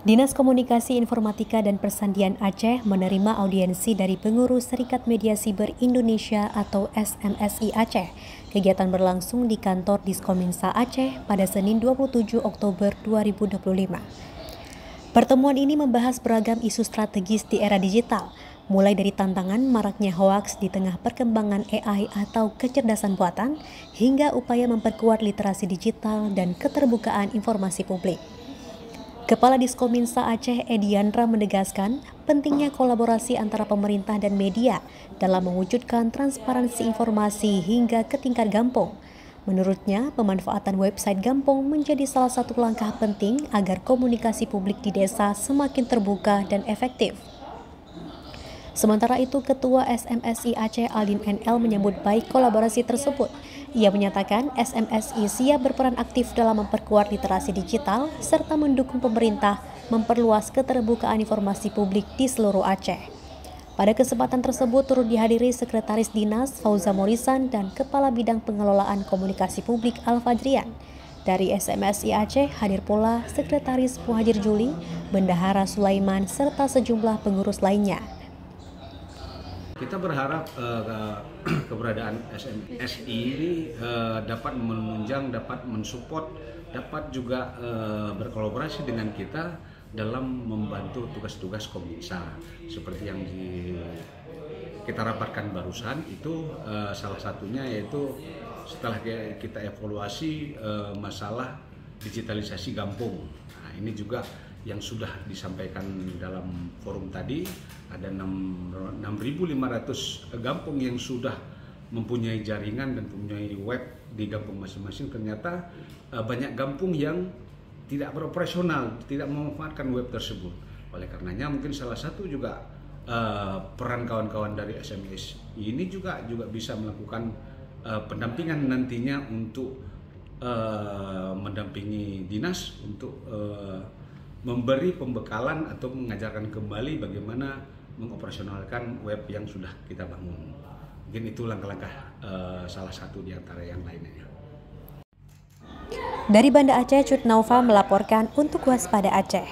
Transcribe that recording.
Dinas Komunikasi Informatika dan Persandian Aceh menerima audiensi dari pengurus Serikat Media Siber Indonesia atau SMSI Aceh. Kegiatan berlangsung di kantor Diskominsa Aceh pada Senin 27 Oktober 2025. Pertemuan ini membahas beragam isu strategis di era digital, mulai dari tantangan maraknya hoaks di tengah perkembangan AI atau kecerdasan buatan, hingga upaya memperkuat literasi digital dan keterbukaan informasi publik. Kepala Diskominsa Aceh Ediandra menegaskan pentingnya kolaborasi antara pemerintah dan media dalam mewujudkan transparansi informasi hingga ke tingkat gampong. Menurutnya, pemanfaatan website gampong menjadi salah satu langkah penting agar komunikasi publik di desa semakin terbuka dan efektif. Sementara itu, Ketua SMSI Aceh Alim NL menyambut baik kolaborasi tersebut. Ia menyatakan SMSI siap berperan aktif dalam memperkuat literasi digital serta mendukung pemerintah memperluas keterbukaan informasi publik di seluruh Aceh. Pada kesempatan tersebut turut dihadiri Sekretaris Dinas Fauza Morisan dan Kepala Bidang Pengelolaan Komunikasi Publik Al-Fadrian. Dari SMSI Aceh hadir pula Sekretaris Muhajir Juli, Bendahara Sulaiman serta sejumlah pengurus lainnya. Kita berharap keberadaan SMSI ini dapat menunjang, dapat mensupport, dapat juga berkolaborasi dengan kita dalam membantu tugas-tugas Kominsa. Seperti yang kita rapatkan barusan itu salah satunya yaitu setelah kita evaluasi masalah digitalisasi Gampong. Nah, ini juga yang sudah disampaikan dalam forum tadi, ada 6.500 Gampong yang sudah mempunyai jaringan dan mempunyai web di Gampong masing-masing. Ternyata banyak Gampong yang tidak beroperasional, tidak memanfaatkan web tersebut. Oleh karenanya mungkin salah satu juga peran kawan-kawan dari SMS ini juga bisa melakukan pendampingan nantinya untuk mendampingi dinas untuk memberi pembekalan atau mengajarkan kembali bagaimana mengoperasionalkan web yang sudah kita bangun. Mungkin itu langkah-langkah salah satu di antara yang lainnya. Dari Banda Aceh, Cut Naufa melaporkan untuk Waspada Aceh.